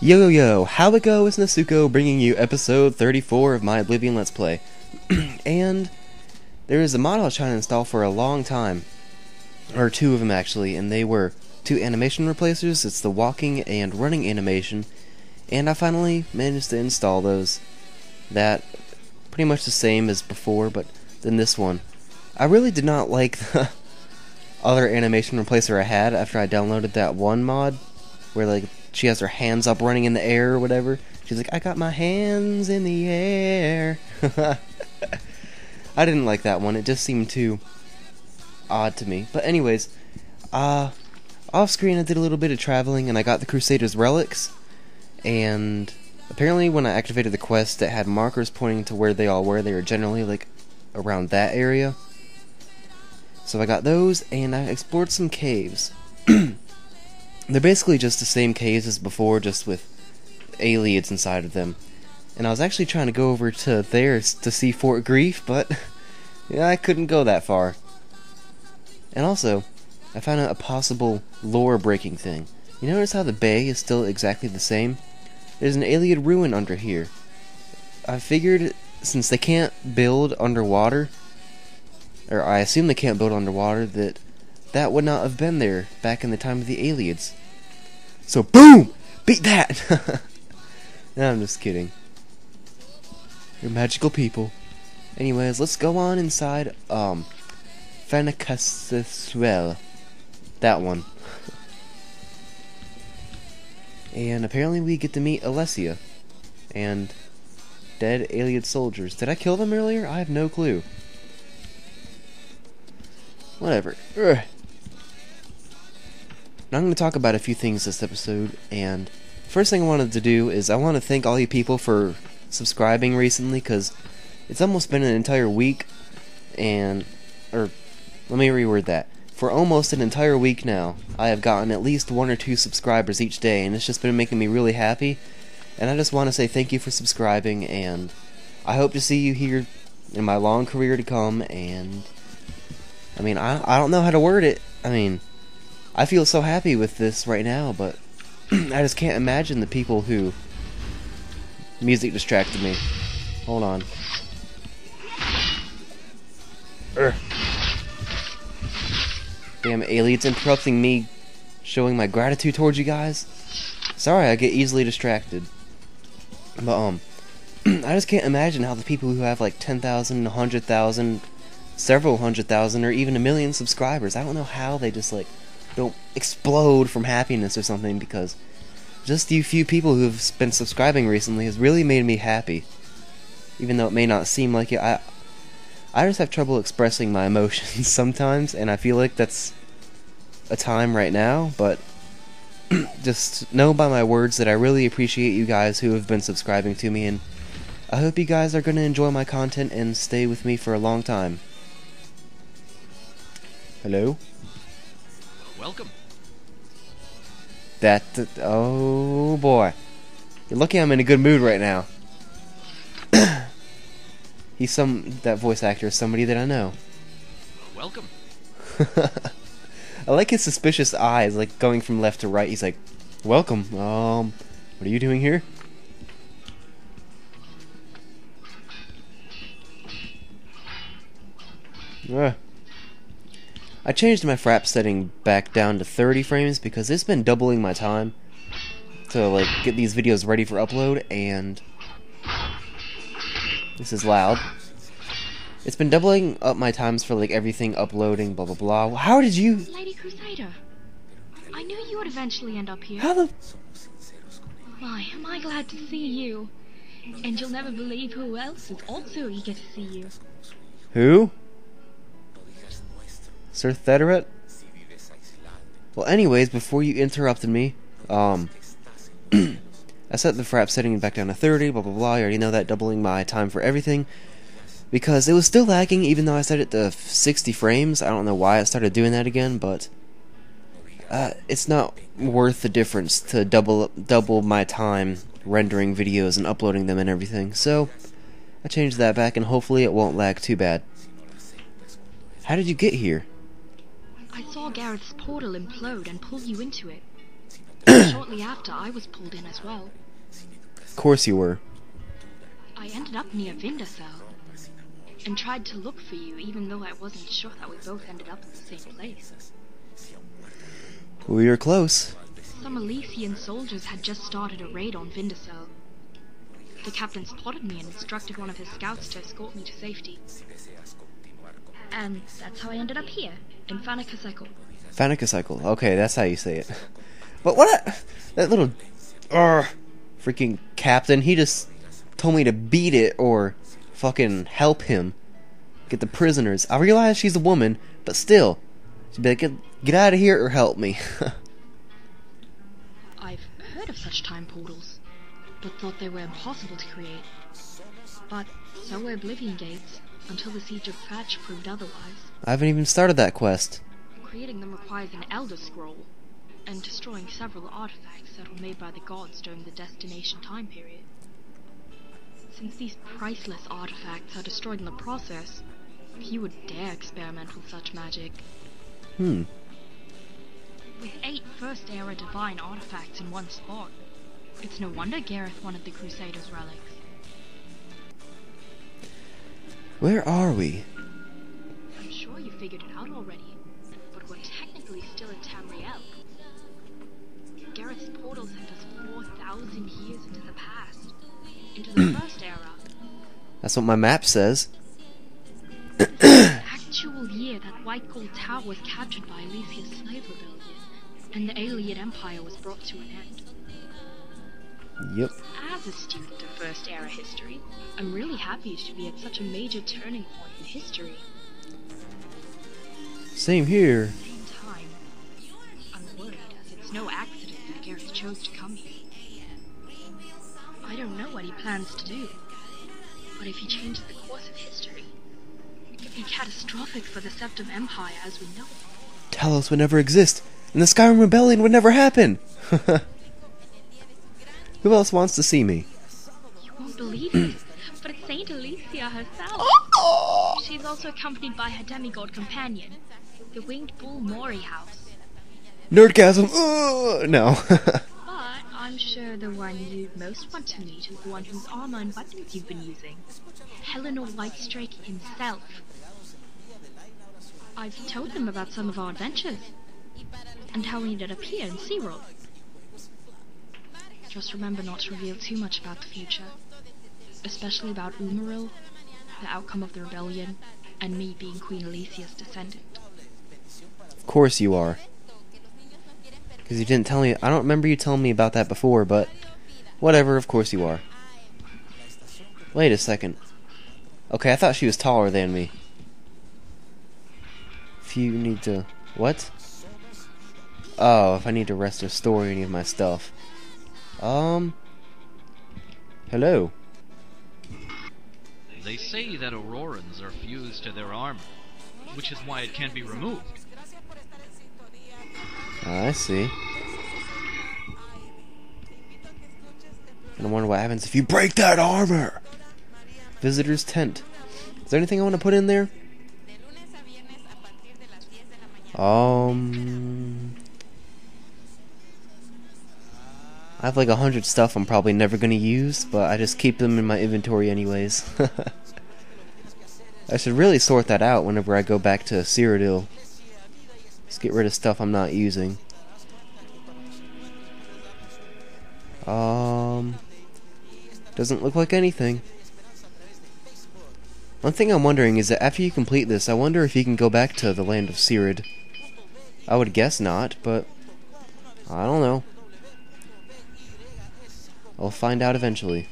Yo, how it go? It's Nasuko bringing you episode 34 of my Oblivion Let's Play. And there is a mod I was trying to install for a long time. Or two of them actually, and they were two animation replacers. It's the walking and running animation. And I finally managed to install those. That, pretty much the same as before, but then this one. I really did not like the other animation replacer I had after I downloaded that one mod, where like she has her hands up running in the air or whatever. She's like, I got my hands in the air. I didn't like that one. It just seemed too odd to me. But anyways, off screen I did a little bit of traveling and I got the Crusader's relics. And apparently when I activated the quest, it had markers pointing to where they all were. They were generally like around that area. So I got those and I explored some caves. They're basically just the same caves as before, just with aliens inside of them. And I was actually trying to go over to theirs to see Fort Grief, but yeah, I couldn't go that far. And also, I found out a possible lore-breaking thing. You notice how the bay is still exactly the same? There's an alien ruin under here. I figured, since they can't build underwater, or I assume they can't build underwater, that would not have been there back in the time of the aliens. So boom! Beat that! No, I'm just kidding. You're magical people. Anyways, let's go on inside, Fenacassuel. That one. And apparently we get to meet Alessia. And dead alien soldiers. Did I kill them earlier? I have no clue. Whatever. Ugh. Now I'm going to talk about a few things this episode, and first thing I wanted to do is I want to thank all you people for subscribing recently, because it's almost been an entire week, or let me reword that. For almost an entire week now, I have gotten at least 1 or 2 subscribers each day, and it's just been making me really happy, and I just want to say thank you for subscribing, and I hope to see you here in my long career to come, and I mean, I don't know how to word it. I mean, I feel so happy with this right now, but I just can't imagine the people who... Music distracted me. Hold on. Urgh. Damn aliens interrupting me showing my gratitude towards you guys. Sorry, I get easily distracted. But, I just can't imagine how the people who have like 10,000, 100,000, several 100,000, or even 1 million subscribers, I don't know how they just like don't explode from happiness or something, because just you few people who have been subscribing recently has really made me happy. Even though it may not seem like it, I just have trouble expressing my emotions sometimes, and I feel like that's a time right now, but just know by my words that I really appreciate you guys who have been subscribing to me, and I hope you guys are going to enjoy my content and stay with me for a long time. Hello? Welcome. Oh boy. You're lucky I'm in a good mood right now. That voice actor is somebody that I know. Welcome. I like his suspicious eyes, like going from left to right. He's like, welcome. What are you doing here? I changed my frap setting back down to 30 frames because it's been doubling my time to like get these videos ready for upload, and this is loud. It's been doubling up my times for like everything uploading, blah blah blah. How did you... Lady Crusader, I knew you would eventually end up here. How the... Why, am I glad to see you. And you'll never believe who else is also eager to see you. Who? Sir Thederet? Well, anyways, before you interrupted me, I set the frap setting back down to 30, blah blah blah. You already know that, doubling my time for everything, because it was still lagging even though I set it to 60 frames. I don't know why I started doing that again, but it's not worth the difference to double my time rendering videos and uploading them and everything. So I changed that back, and hopefully it won't lag too bad. How did you get here? I saw Gareth's portal implode and pull you into it. Shortly after, I was pulled in as well. Of course you were. I ended up near Vindasel and tried to look for you, even though I wasn't sure that we both ended up in the same place. We were close. Some Alessian soldiers had just started a raid on Vindasel. The captain spotted me and instructed one of his scouts to escort me to safety. And that's how I ended up here, in Fanakacycle. Fanakacycle. Okay, that's how you say it. But that little freaking captain, he just told me to beat it or fucking help him get the prisoners. I realize she's a woman, but still, she'd be like, get out of here or help me. I've heard of such time portals, but thought they were impossible to create. But so were Oblivion gates, until the siege of Thatch proved otherwise. I haven't even started that quest. Creating them requires an Elder Scroll, and destroying several artifacts that were made by the gods during the Destination time period. Since these priceless artifacts are destroyed in the process, few would dare experiment with such magic. With 8 First Era divine artifacts in one spot, it's no wonder Gareth wanted the Crusaders' relics. Where are we? I'm sure you figured it out already, but we're technically still in Tamriel. Gareth's portal sent us 4,000 years into the past, into the First Era. That's what my map says. The actual year that White Gold Tower was captured by Alessia's slave rebellion, and the Alien Empire was brought to an end. Yep. As a student of First Era history, I'm really happy to be at such a major turning point in history. Same here. At the same time, I'm worried as it's no accident that Gareth chose to come here. I don't know what he plans to do, but if he changes the course of history, it could be catastrophic for the Septim Empire as we know it. Talos would never exist, and the Skyrim Rebellion would never happen. Who else wants to see me? You won't believe it, but it's Saint Alessia herself. She's also accompanied by her demigod companion, the winged bull Mori House. Nerdgasm! No. But I'm sure the one you'd most want to meet is the one whose armor and weapons you've been using. Helena Whitestrake himself. I've told them about some of our adventures, and how we ended up here in Seaworld. Just remember not to reveal too much about the future, especially about Umaril, the outcome of the rebellion, and me being Queen Alessia's descendant. Of course you are. Because you didn't tell me. I don't remember you telling me about that before, but whatever, of course you are. Wait a second. Okay, I thought she was taller than me. If you need to... What? Oh, if I need to rest or store any of my stuff. Hello. They say that Aurorans are fused to their armor, which is why it can't be removed. I see. And I wonder what happens if you break that armor! Visitor's tent. Is there anything I want to put in there? I have like 100 stuff I'm probably never going to use, but I just keep them in my inventory anyways. I should really sort that out whenever I go back to Cyrodiil. Let's get rid of stuff I'm not using. Doesn't look like anything. One thing I'm wondering is that after you complete this, I wonder if you can go back to the land of Cyrod. I would guess not, but I don't know. I'll find out eventually.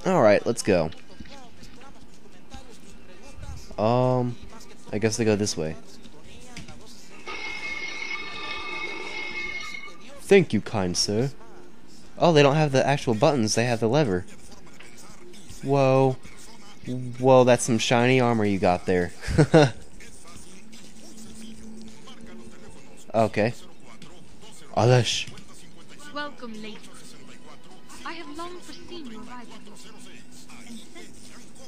Alright, let's go. I guess I go this way. Thank you, kind sir. Oh, they don't have the actual buttons, they have the lever. Whoa. Whoa, that's some shiny armor you got there. Okay. Alesh. Welcome, ladies. I have long foreseen your arrival, and sensed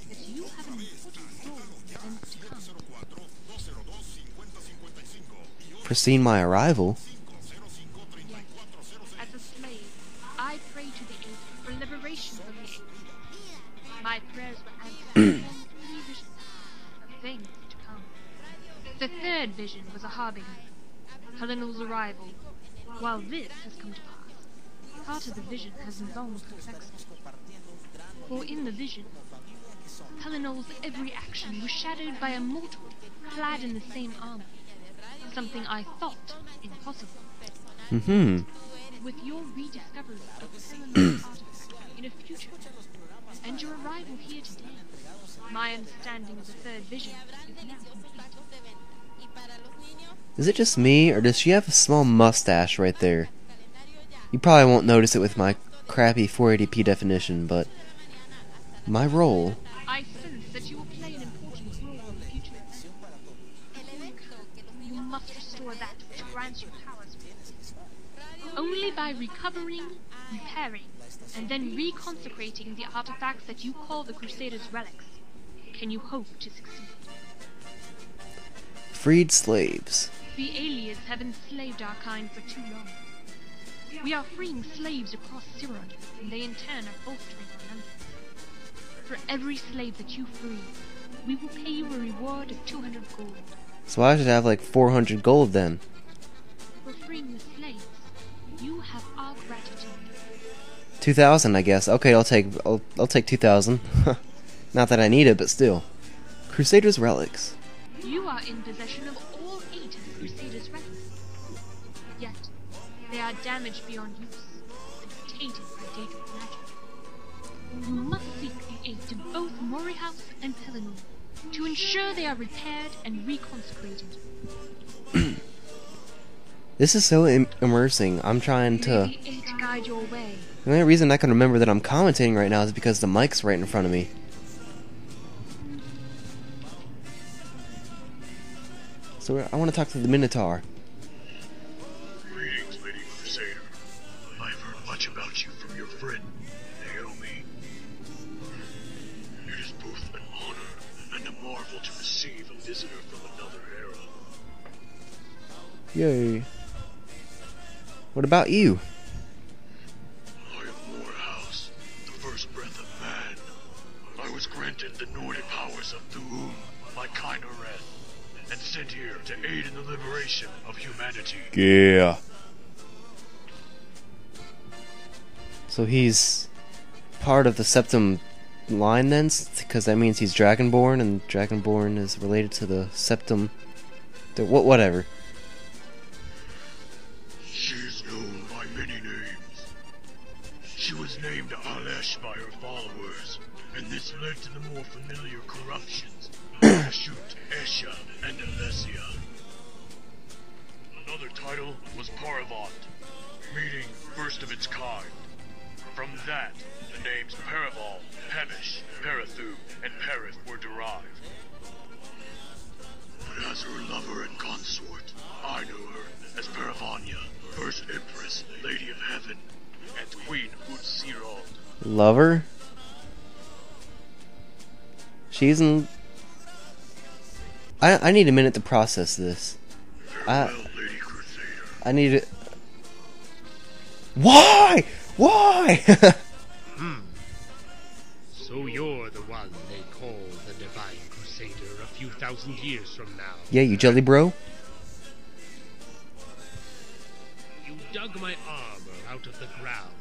that you have an important role in events to come. Foreseen my arrival? Yes, as a slave, I pray to the eight for liberation from the eight. My prayers were answered in 3 visions of things to come. The 3rd vision was a harbinger, Helenel's arrival, while this has come to pass. Part of the vision has long perplexed me. For in the vision, Helenel's every action was shadowed by a mortal clad in the same armor, something I thought impossible. With your rediscovery of Helenel's artifact in a future, and your arrival here today, my understanding of the 3rd vision is now complete. Is it just me, or does she have a small mustache right there? You probably won't notice it with my crappy 480p definition, but my role... I sense that you will play an important role in the future. You must restore that which grants you powers. Only by recovering, repairing, and then reconsecrating the artifacts that you call the Crusaders' relics can you hope to succeed. Freed slaves. The aliens have enslaved our kind for too long. We are freeing slaves across Siron, and they in turn are bolstering our numbers. For every slave that you free, we will pay you a reward of 200 gold. So I should have like 400 gold then. For freeing the slaves, you have our gratitude. 2,000, I guess. Okay, I'll take 2,000. Not that I need it, but still. Crusaders' relics. You are in possession of all 8 of the Crusaders' relics. Yet, they are damaged beyond use and tainted by dangerous magic. You must seek the aid of both Morihaus and Pelinor to ensure they are repaired and reconsecrated. This is so immersing. I'm trying to... May the 8 guide your way. The only reason I can remember that I'm commentating right now is because the mic's right in front of me. So I want to talk to the Minotaur. Greetings, Lady Crusader. I've heard much about you from your friend, Naomi. It is both an honor and a marvel to receive a visitor from another era. Yay. What about you? I am Morehouse, the first breath of man. I was granted the Nordic powers of Thu'um by Kainoreth, and sent here to aid in the liberation of humanity. Yeah. So he's part of the Septum line then? Because that means he's Dragonborn, and Dragonborn is related to the Septum... whatever. She is known by many names. She was named Alessia by her followers, and this led to the more familiar corruptions Ashut, Esha, and Alessia. Another title was Paravant, meaning first of its kind. From that, the names Paraval, Pemish, Parathu, and Perith were derived. But as her lover and consort, I know her as Paravanya, First Empress, Lady of Heaven, and Queen Utsirald. Lover? She's in... I need a minute to process this. Farewell, Lady Crusader. I need it... Why? Why? So you're the one they call the Divine Crusader a few thousand years from now. Yeah, you jelly bro? You dug my armor out of the ground,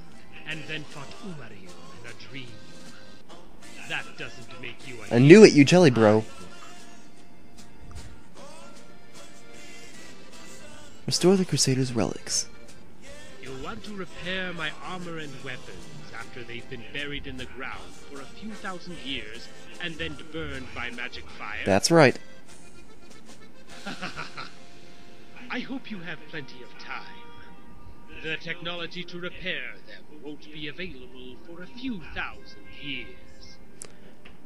and then fought Umarion in a dream. That doesn't make you a I knew it, you jelly bro. Restore the Crusaders' relics. You want to repair my armor and weapons after they've been buried in the ground for a few thousand years and then burned by magic fire? That's right. I hope you have plenty of time. The technology to repair them won't be available for a few thousand years.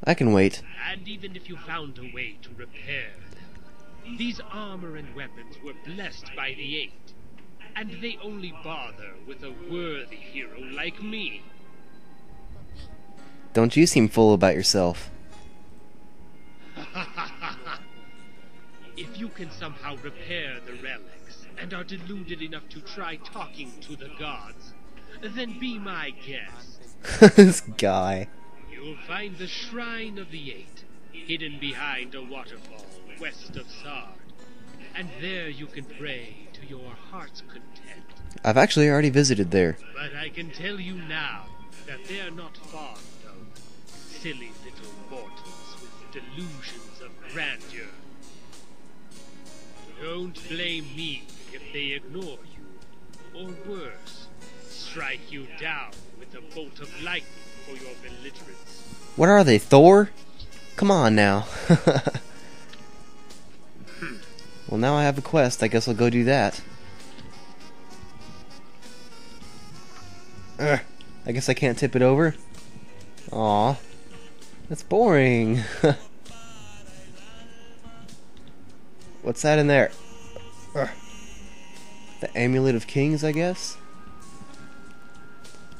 I can wait. And even if you found a way to repair them, these armor and weapons were blessed by the Eight, and they only bother with a worthy hero like me. Don't you seem full about yourself. If you can somehow repair the relics, and are deluded enough to try talking to the gods, then be my guest. This guy. You'll find the Shrine of the Eight, hidden behind a waterfall west of Sard. And there you can pray to your heart's content. I've actually already visited there. But I can tell you now that they're not fond of silly little mortals with delusions of grandeur. Don't blame me if they ignore you, or worse, strike you down with a bolt of lightning for your belligerence. What are they, Thor? Come on now. Well, now I have a quest. I guess I'll go do that. Ugh. I guess I can't tip it over. Aw. That's boring. What's that in there? Ugh. The Amulet of Kings, I guess?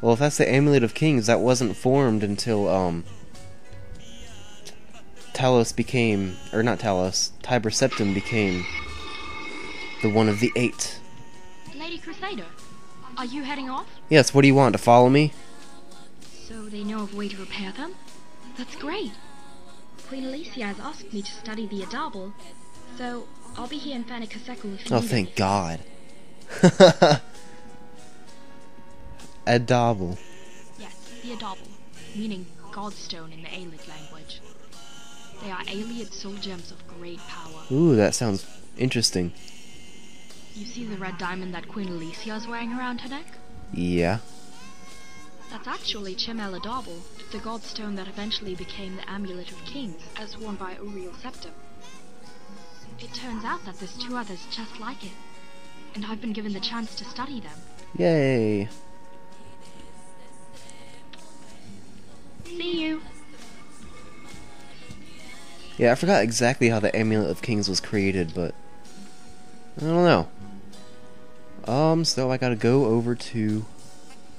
Well, if that's the Amulet of Kings, that wasn't formed until, Talos became, or not Talos, Tiber Septim became the one of the 8. Lady Crusader, are you heading off? Yes, what do you want, to follow me? So they know of a way to repair them? That's great. Queen Alessia has asked me to study the Adabel, so I'll be here in Fanikasekul if you Oh, need thank me. God. Adabel. Yes, the Adabel, meaning Godstone in the Aelid language. They are Aelid soul gems of great power. Ooh, that sounds interesting. You see the red diamond that Queen Alessia is wearing around her neck? Yeah. That's actually Chimel Adabel, the Godstone that eventually became the Amulet of Kings, as worn by Uriel Septim. It turns out that there's 2 others just like it, and I've been given the chance to study them. Yay. See you! Yeah, I forgot exactly how the Amulet of Kings was created, but I don't know. So I gotta go over to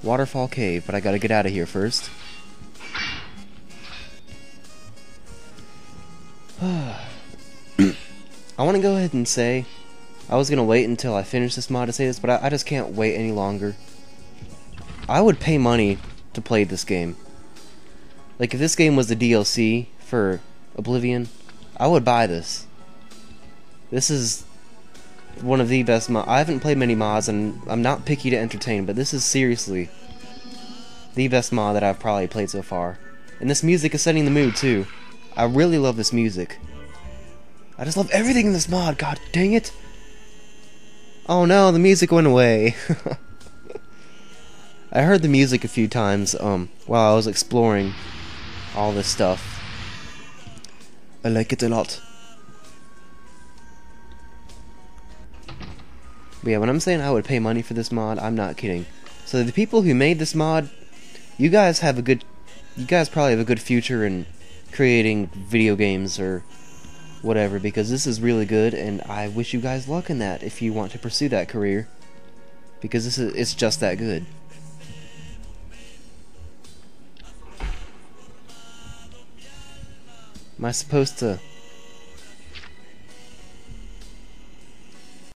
Waterfall Cave, but I gotta get out of here first. I want to go ahead and say, I was gonna wait until I finish this mod to say this, but I just can't wait any longer. I would pay money to play this game. Like, if this game was the DLC for Oblivion, I would buy this. This is one of the best mods. I haven't played many mods, and I'm not picky to entertain, but this is seriously the best mod that I've probably played so far. And this music is setting the mood, too. I really love this music. I just love everything in this mod, god dang it! Oh no, the music went away. I heard the music a few times, while I was exploring all this stuff. I like it a lot. But yeah, when I'm saying I would pay money for this mod, I'm not kidding. So the people who made this mod, you guys probably have a good future in creating video games or whatever, because this is really good, and I wish you guys luck in that if you want to pursue that career, because it's just that good. Am I supposed to